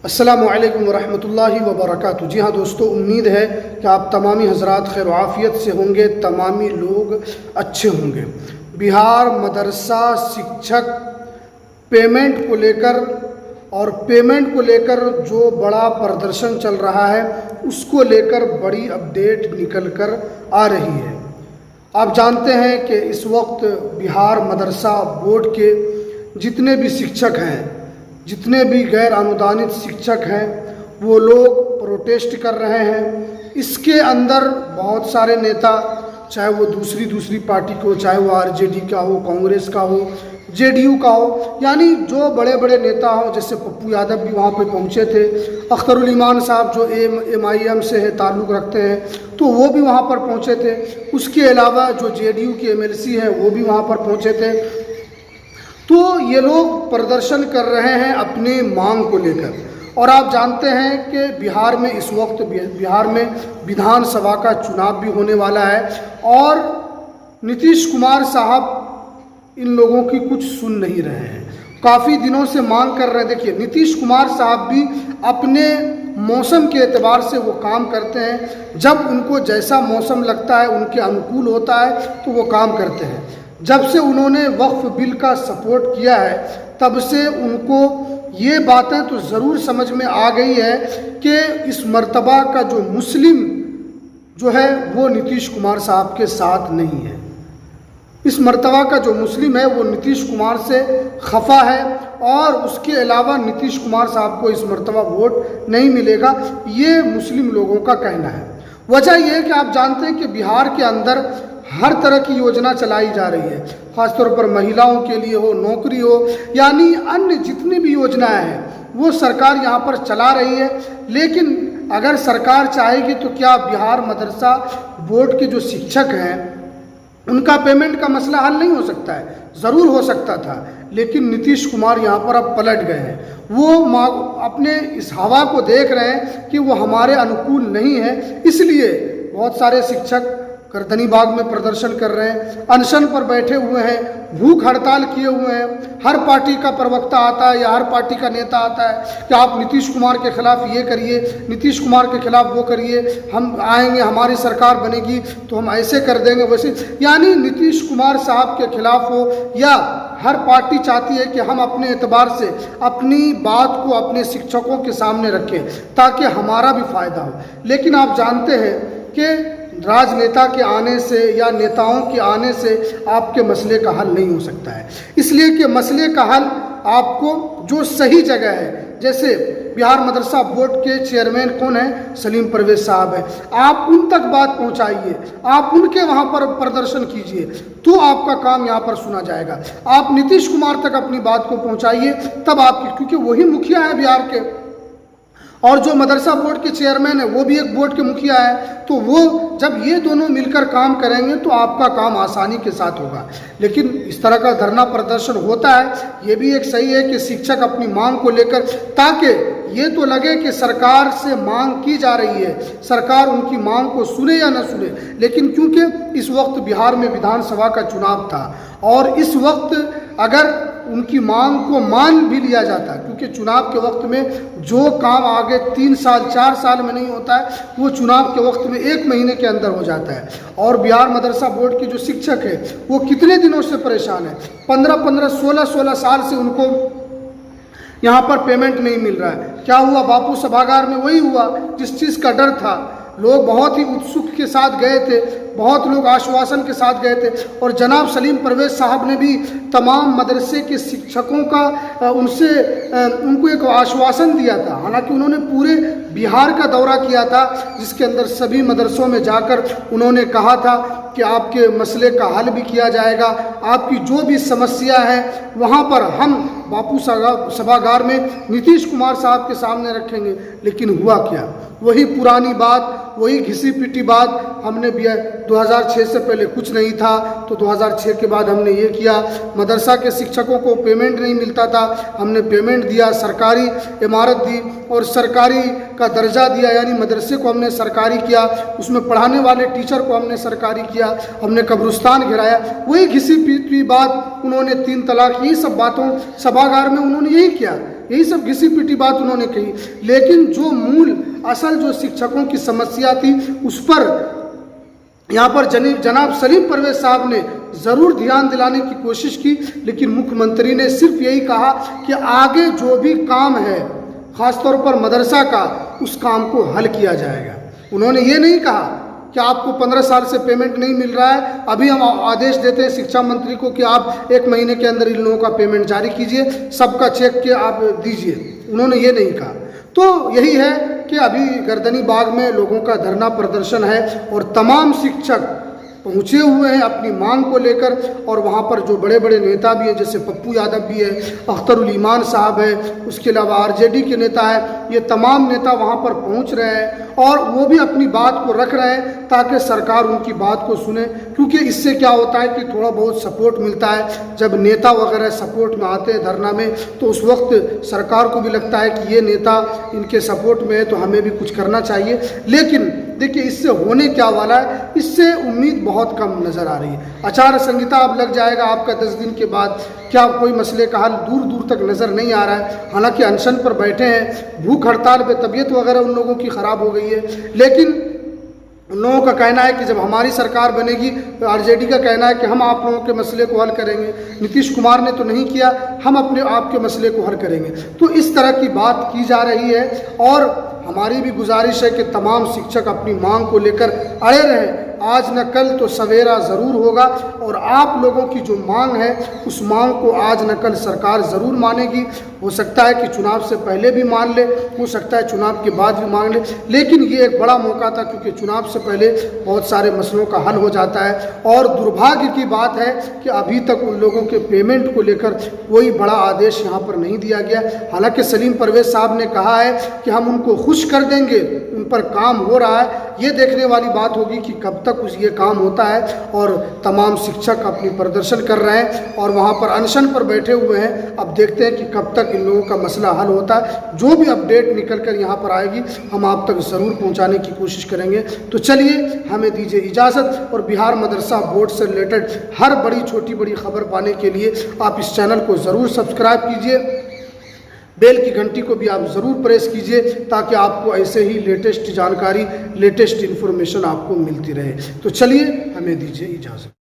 अस्सलामु अलैकुम वरहमतुल्लाहि वबरकातुहू। जी हाँ दोस्तों, उम्मीद है कि आप तमामी हज़रात खैर आफ़ियत से होंगे, तमामी लोग अच्छे होंगे। बिहार मदरसा शिक्षक पेमेंट को लेकर जो बड़ा प्रदर्शन चल रहा है, उसको लेकर बड़ी अपडेट निकल कर आ रही है। आप जानते हैं कि इस वक्त बिहार मदरसा बोर्ड के जितने भी शिक्षक हैं, जितने भी गैर अनुदानित शिक्षक हैं, वो लोग प्रोटेस्ट कर रहे हैं। इसके अंदर बहुत सारे नेता, चाहे वो दूसरी पार्टी को, चाहे वो आरजेडी का हो, कांग्रेस का हो, जेडीयू का हो, यानी जो बड़े बड़े नेता हों, जैसे पप्पू यादव भी वहाँ पे पहुँचे थे, अख्तरुल ईमान साहब जो MIM से है ताल्लुक़ रखते हैं, तो वो भी वहाँ पर पहुँचे थे। उसके अलावा जो जेडीयू के MLC हैं वो भी वहाँ पर पहुँचे थे। तो ये लोग प्रदर्शन कर रहे हैं अपनी मांग को लेकर। और आप जानते हैं कि बिहार में इस वक्त विधानसभा का चुनाव भी होने वाला है और नीतीश कुमार साहब इन लोगों की कुछ सुन नहीं रहे हैं, काफ़ी दिनों से मांग कर रहे हैं। देखिए, नीतीश कुमार साहब भी अपने मौसम के एतबार से वो काम करते हैं। जब उनको जैसा मौसम लगता है, उनके अनुकूल होता है, तो वो काम करते हैं। जब से उन्होंने वक्फ बिल का सपोर्ट किया है, तब से उनको ये बातें तो ज़रूर समझ में आ गई है कि इस मर्तबा का जो मुस्लिम जो है वो नीतीश कुमार साहब के साथ नहीं है। इस मर्तबा का जो मुस्लिम है वो नीतीश कुमार से खफा है और उसके अलावा नीतीश कुमार साहब को इस मर्तबा वोट नहीं मिलेगा, ये मुस्लिम लोगों का कहना है। वजह यह है कि आप जानते हैं कि बिहार के अंदर हर तरह की योजना चलाई जा रही है, ख़ासतौर पर महिलाओं के लिए हो, नौकरी हो, यानी अन्य जितनी भी योजनाएं हैं वो सरकार यहाँ पर चला रही है। लेकिन अगर सरकार चाहेगी तो क्या बिहार मदरसा बोर्ड के जो शिक्षक हैं उनका पेमेंट का मसला हल नहीं हो सकता है? ज़रूर हो सकता था, लेकिन नीतीश कुमार यहाँ पर अब पलट गए हैं। वो अपने इस हवा को देख रहे हैं कि वो हमारे अनुकूल नहीं है, इसलिए बहुत सारे शिक्षक गर्दनी बाग में प्रदर्शन कर रहे हैं, अनशन पर बैठे हुए हैं, भूख हड़ताल किए हुए हैं। हर पार्टी का प्रवक्ता आता है या हर पार्टी का नेता आता है कि आप नीतीश कुमार के खिलाफ ये करिए, नीतीश कुमार के खिलाफ वो करिए, हम आएंगे, हमारी सरकार बनेगी तो हम ऐसे कर देंगे वैसे। यानी नीतीश कुमार साहब के खिलाफ हो, या हर पार्टी चाहती है कि हम अपने एतबार से अपनी बात को अपने शिक्षकों के सामने रखें ताकि हमारा भी फ़ायदा हो। लेकिन आप जानते हैं कि राजनेता के आने से या नेताओं के आने से आपके मसले का हल नहीं हो सकता है। इसलिए कि मसले का हल आपको जो सही जगह है, जैसे बिहार मदरसा बोर्ड के चेयरमैन कौन है? सलीम परवेज साहब है। आप उन तक बात पहुंचाइए, आप उनके वहां पर प्रदर्शन कीजिए, तो आपका काम यहां पर सुना जाएगा। आप नीतीश कुमार तक अपनी बात को पहुंचाइए, तब आपकी, क्योंकि वही मुखिया है बिहार के, और जो मदरसा बोर्ड के चेयरमैन है वो भी एक बोर्ड के मुखिया है। तो वो जब ये दोनों मिलकर काम करेंगे तो आपका काम आसानी के साथ होगा। लेकिन इस तरह का धरना प्रदर्शन होता है, ये भी एक सही है कि शिक्षक अपनी मांग को लेकर, ताकि ये तो लगे कि सरकार से मांग की जा रही है, सरकार उनकी मांग को सुने या न सुने। लेकिन क्योंकि इस वक्त बिहार में विधानसभा का चुनाव था और इस वक्त अगर उनकी मांग को मान भी लिया जाता, क्योंकि चुनाव के वक्त में जो काम आगे 3 साल 4 साल में नहीं होता है, वो चुनाव के वक्त में 1 महीने के अंदर हो जाता है। और बिहार मदरसा बोर्ड के जो शिक्षक है वो कितने दिनों से परेशान है, 15-15, 16-16 साल से उनको यहाँ पर पेमेंट नहीं मिल रहा है। क्या हुआ? बापू सभागार में वही हुआ जिस चीज़ का डर था। लोग बहुत ही उत्सुक के साथ गए थे, बहुत लोग आश्वासन के साथ गए थे, और जनाब सलीम परवेज साहब ने भी तमाम मदरसे के शिक्षकों का उनको एक आश्वासन दिया था। हालांकि उन्होंने पूरे बिहार का दौरा किया था, जिसके अंदर सभी मदरसों में जाकर उन्होंने कहा था कि आपके मसले का हल भी किया जाएगा, आपकी जो भी समस्या है वहाँ पर हम बापू सभागार में नीतीश कुमार साहब के सामने रखेंगे। लेकिन हुआ क्या? वही पुरानी बात, वही घिसी पिटी बात हमने भी 2006 से पहले कुछ नहीं था तो 2006 के बाद हमने ये किया। मदरसा के शिक्षकों को पेमेंट नहीं मिलता था, हमने पेमेंट दिया, सरकारी इमारत दी और सरकारी का दर्जा दिया, यानी मदरसे को हमने सरकारी किया, उसमें पढ़ाने वाले टीचर को हमने सरकारी किया, हमने कब्रिस्तान गिराया। वही घिसी पिटी बात उन्होंने 3 तलाक, यही सब बातों सभागार में उन्होंने यही किया, यही सब घिसी पिटी बात उन्होंने कही। लेकिन जो मूल असल जो शिक्षकों की समस्या थी उस पर यहाँ पर जनाब सलीम परवेज साहब ने ज़रूर ध्यान दिलाने की कोशिश की, लेकिन मुख्यमंत्री ने सिर्फ यही कहा कि आगे जो भी काम है ख़ासतौर पर मदरसा का, उस काम को हल किया जाएगा। उन्होंने ये नहीं कहा कि आपको 15 साल से पेमेंट नहीं मिल रहा है, अभी हम आदेश देते हैं शिक्षा मंत्री को कि आप 1 महीने के अंदर इन लोगों का पेमेंट जारी कीजिए, सबका चेक के आप दीजिए। उन्होंने ये नहीं कहा। तो यही है कि अभी गर्दनी बाग में लोगों का धरना प्रदर्शन है और तमाम शिक्षक पहुँचे हुए हैं अपनी मांग को लेकर, और वहाँ पर जो बड़े बड़े नेता भी हैं जैसे पप्पू यादव भी है, अख्तरुल ईमान साहब है, उसके अलावा आरजेडी के नेता है, ये तमाम नेता वहाँ पर पहुँच रहे हैं और वो भी अपनी बात को रख रहे हैं ताकि सरकार उनकी बात को सुने। क्योंकि इससे क्या होता है कि थोड़ा बहुत सपोर्ट मिलता है, जब नेता वगैरह सपोर्ट में आते हैं धरना में तो उस वक्त सरकार को भी लगता है कि ये नेता इनके सपोर्ट में है तो हमें भी कुछ करना चाहिए। लेकिन देखिए इससे होने क्या वाला है, इससे उम्मीद बहुत कम नज़र आ रही है। आचार संहिता अब लग जाएगा आपका 10 दिन के बाद, क्या कोई मसले का हल दूर दूर तक नज़र नहीं आ रहा है। हालांकि अनशन पर बैठे हैं, भूख हड़ताल पे, तबीयत वगैरह उन लोगों की ख़राब हो गई है, लेकिन उन लोगों का कहना है कि जब हमारी सरकार बनेगी तो आरजेडी का कहना है कि हम आप लोगों के मसले को हल करेंगे। नीतीश कुमार ने तो नहीं किया, हम अपने आप के मसले को हल करेंगे। तो इस तरह की बात की जा रही है और हमारी भी गुजारिश है कि तमाम शिक्षक अपनी मांग को लेकर अड़े रहें। आज न कल तो सवेरा ज़रूर होगा और आप लोगों की जो मांग है उस मांग को आज न कल सरकार ज़रूर मानेगी। हो सकता है कि चुनाव से पहले भी मान ले, हो सकता है चुनाव के बाद भी मान ले, लेकिन ये एक बड़ा मौका था क्योंकि चुनाव से पहले बहुत सारे मसलों का हल हो जाता है। और दुर्भाग्य की बात है कि अभी तक उन लोगों के पेमेंट को लेकर कोई बड़ा आदेश यहाँ पर नहीं दिया गया। हालांकि सलीम परवेज साहब ने कहा है कि हम उनको खुश कर देंगे, उन पर काम हो रहा है। ये देखने वाली बात होगी कि कब तक ये काम होता है। और तमाम शिक्षक अपनी प्रदर्शन कर रहे हैं और वहाँ पर अनशन पर बैठे हुए हैं। अब देखते हैं कि कब तक इन लोगों का मसला हल होता है। जो भी अपडेट निकल कर यहाँ पर आएगी हम आप तक ज़रूर पहुँचाने की कोशिश करेंगे। तो चलिए हमें दीजिए इजाज़त, और बिहार मदरसा बोर्ड से रिलेटेड हर बड़ी छोटी बड़ी खबर पाने के लिए आप इस चैनल को ज़रूर सब्सक्राइब कीजिए, बेल की घंटी को भी आप ज़रूर प्रेस कीजिए ताकि आपको ऐसे ही लेटेस्ट जानकारी, लेटेस्ट इन्फॉर्मेशन आपको मिलती रहे। तो चलिए हमें दीजिए इजाज़त।